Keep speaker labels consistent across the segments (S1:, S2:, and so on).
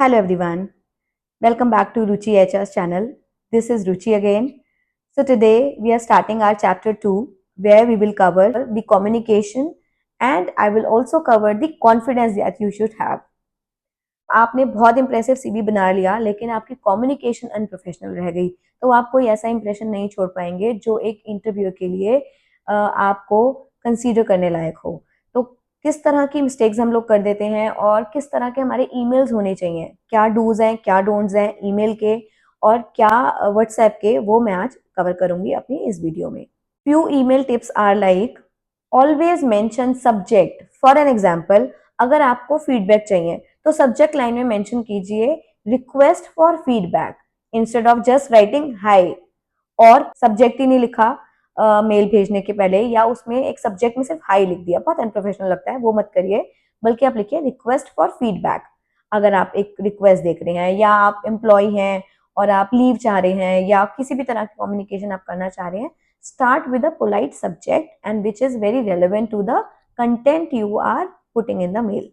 S1: Hello everyone, welcome back to Ruchi HR's channel. This is Ruchi again. So today we are starting our chapter 2 where we will cover the communication and I will also cover the confidence that you should have. आपने बहुत impressive CV बना लिया लेकिन आपकी communication unprofessional रह गई तो आप कोई ऐसा इंप्रेशन नहीं छोड़ पाएंगे जो एक इंटरव्यू के लिए आपको कंसीडर करने लायक हो। तो किस तरह की मिस्टेक्स हम लोग कर देते हैं और किस तरह के हमारे ईमेल्स होने चाहिए, क्या डूज हैं क्या डोंट्स हैं ईमेल के और क्या व्हाट्सएप के, वो मैं आज कवर करूंगी अपनी इस वीडियो में। Few email tips are like always mention subject. For an example, अगर आपको फीडबैक चाहिए तो सब्जेक्ट लाइन में मेंशन कीजिए request for feedback instead of just writing hi, और सब्जेक्ट ही नहीं लिखा मेल भेजने के पहले या उसमें एक सब्जेक्ट में सिर्फ हाई लिख दिया, बहुत अनप्रोफेशनल लगता है, वो मत करिए। बल्कि आप लिखिए रिक्वेस्ट फॉर फीडबैक। अगर आप एक रिक्वेस्ट देख रहे हैं या आप एम्प्लॉय हैं और आप लीव चाह रहे हैं या किसी भी तरह की कम्युनिकेशन आप करना चाह रहे हैं, start with a polite subject and which is very relevant to the content you are putting in the mail.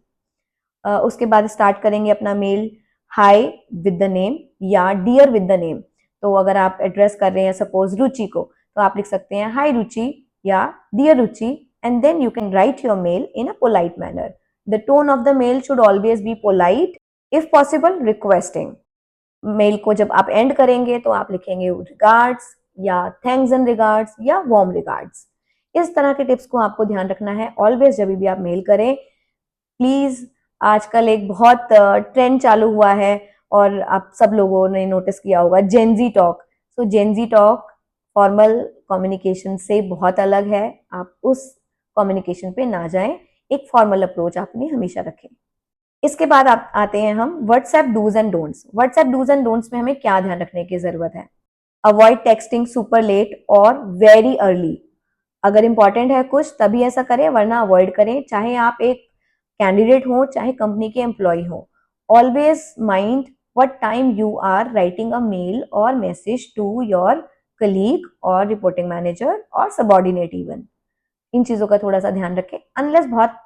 S1: उसके बाद स्टार्ट करेंगे अपना mail hi with the name या डियर विद द नेम। तो अगर आप एड्रेस कर रहे हैं सपोज रुचि को, तो आप लिख सकते हैं हाई रुचि या dear Ruchi, and then you can write your mail in a polite manner. The tone of the mail should always be polite, if possible requesting. Mail को जब आप एंड करेंगे तो आप लिखेंगे रिगार्ड्स या थैंक्स एंड रिगार्ड्स या वार्म रिगार्ड्स। इस तरह के टिप्स को आपको ध्यान रखना है ऑलवेज जब भी आप मेल करें। प्लीज, आजकल एक बहुत ट्रेंड चालू हुआ है और आप सब लोगों ने नोटिस किया होगा, जेनजी टॉक। तो जेनजी टॉक फॉर्मल कम्युनिकेशन से बहुत अलग है, आप उस कम्युनिकेशन पे ना जाएं, एक फॉर्मल अप्रोच आपने हमेशा रखें। इसके बाद आप आते हैं हम WhatsApp do's and don'ts. WhatsApp do's and don'ts में हमें क्या ध्यान रखने की जरूरत है? अवॉइड टेक्सटिंग सुपर लेट और वेरी अर्ली। अगर इंपॉर्टेंट है कुछ तभी ऐसा करें, वरना अवॉइड करें, चाहे आप एक कैंडिडेट हो चाहे कंपनी के एम्प्लॉय हो। Always mind what time you are writing a mail और मैसेज टू योर कलीग और रिपोर्टिंग मैनेजर और सबॉर्डिनेट इवन। इन चीजों का थोड़ा सा ध्यान रखें। अनलेस बहुत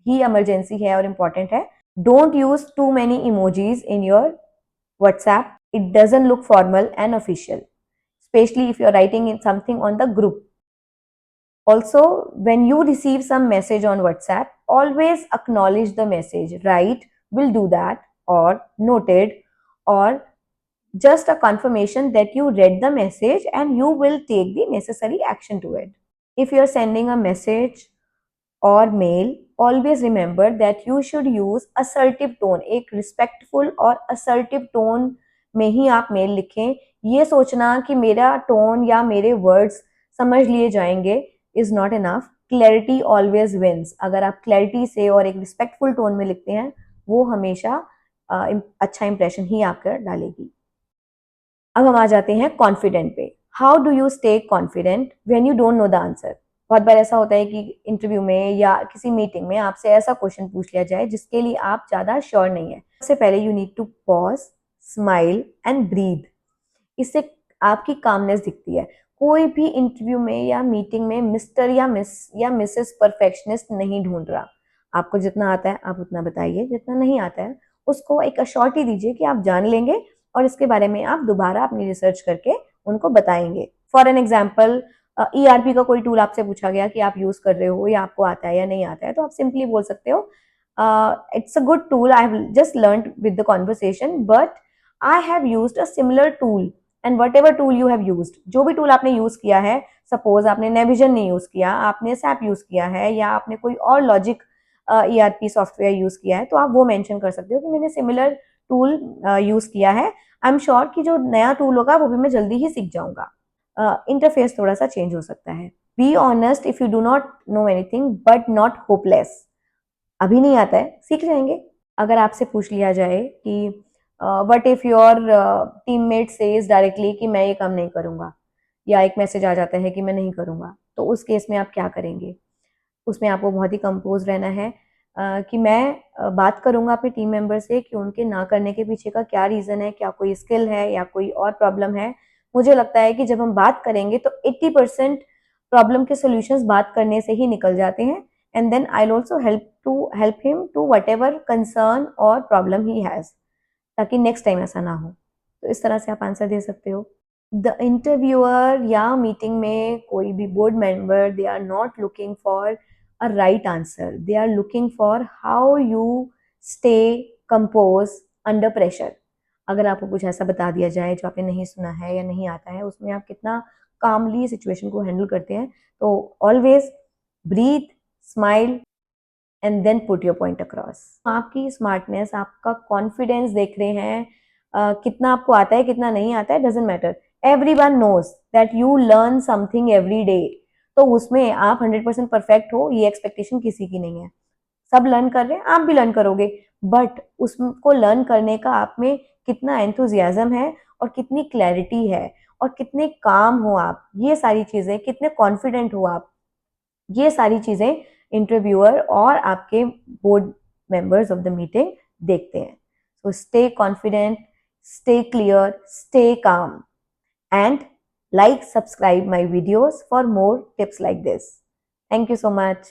S1: ही इमरजेंसी है और इम्पोर्टेंट है, don't use too many emojis in your WhatsApp. It doesn't look formal and official, especially if you're writing in something on the group. Also, when you receive some message on WhatsApp, always acknowledge the message. Write will do that, or noted, or just a confirmation that you read the message and you will take the necessary action to it. If you're sending a message और मेल, always remember that you should use assertive tone. एक respectful और assertive tone में ही आप mail लिखें। ये सोचना कि मेरा टोन या मेरे वर्ड्स समझ लिए जाएंगे is not enough. Clarity always wins. अगर आप क्लैरिटी से और एक रिस्पेक्टफुल टोन में लिखते हैं, वो हमेशा अच्छा इंप्रेशन ही आपका डालेगी। अब हम आ जाते हैं कॉन्फिडेंट पे। How do you stay confident when you don't know the answer? बहुत बार ऐसा होता है कि इंटरव्यू में या किसी मीटिंग में आपसे ऐसा क्वेश्चन पूछ लिया जाए जिसके लिए आप ज्यादा श्योर नहीं है। सबसे पहले you need to pause, smile and breathe. इससे आपकी कामनेस दिखती है। कोई भी इंटरव्यू में या मीटिंग में मिस्टर या मिस या मिसेस परफेक्शनिस्ट नहीं ढूंढ रहा। आपको जितना आता है आप उतना बताइए, जितना नहीं आता है उसको एक अश्योरिटी दीजिए कि आप जान लेंगे और इसके बारे में आप दोबारा अपनी रिसर्च करके उनको बताएंगे। फॉर एन एग्जाम्पल, ईआरपी का कोई टूल आपसे पूछा गया कि आप यूज कर रहे हो या आपको आता है या नहीं आता है, तो आप सिंपली बोल सकते हो it's a good tool, I have just learned with the conversation, but I have used a similar tool and what ever tool you have used. जो भी टूल आपने यूज किया है, सपोज आपने नेविजन नहीं यूज किया, आपने सैप यूज किया है या आपने कोई और लॉजिक ईआरपी सॉफ्टवेयर यूज किया है, तो आप वो मेंशन कर सकते हो कि मैंने सिमिलर टूल यूज किया है। आई एम श्योर कि जो नया टूल होगा वो भी मैं जल्दी ही सीख जाऊंगा। इंटरफेस थोड़ा सा चेंज हो सकता है। Be honest if you do not know anything but not hopeless. अभी नहीं आता है, सीख जाएंगे। अगर आपसे पूछ लिया जाए कि what if your teammate says directly कि मैं ये काम नहीं करूंगा, या एक मैसेज आ जाता है कि मैं नहीं करूंगा, तो उस केस में आप क्या करेंगे? उसमें आपको बहुत ही कंपोज रहना है कि मैं बात करूंगा अपने टीम मेंबर से कि उनके ना करने के पीछे का क्या रीज़न है, क्या कोई स्किल है या कोई और प्रॉब्लम है। मुझे लगता है कि जब हम बात करेंगे तो 80% प्रॉब्लम के सॉल्यूशंस बात करने से ही निकल जाते हैं, and then I also help him to whatever concern और प्रॉब्लम ही हैज़। ताकि नेक्स्ट टाइम ऐसा ना हो। तो इस तरह से आप आंसर दे सकते हो। द इंटरव्यूअर या मीटिंग में कोई भी board member, they are not looking for a right answer, they are looking for how you stay composed under pressure. अगर आपको कुछ ऐसा बता दिया जाए जो आपने नहीं सुना है या नहीं आता है, उसमें आप कितना कामली सिचुएशन को हैंडल करते हैं। तो always breathe, smile and then put your point across. आपकी स्मार्टनेस, आपका कॉन्फिडेंस देख रहे हैं, कितना आपको आता है कितना नहीं आता है, doesn't matter. Everyone knows that you learn something every day. तो उसमें आप 100% परफेक्ट हो, ये एक्सपेक्टेशन किसी की नहीं है। सब लर्न कर रहे हैं, आप भी लर्न करोगे, बट उसको लर्न करने का आप में कितना एंथुजियाज्म है और कितनी क्लैरिटी है और कितने काम हो आप, ये सारी चीजें, कितने कॉन्फिडेंट हो आप, ये सारी चीजें इंटरव्यूअर और आपके board members of the meeting देखते हैं। So stay confident, stay clear, stay calm, and like, subscribe my videos for more tips like this. Thank you so much.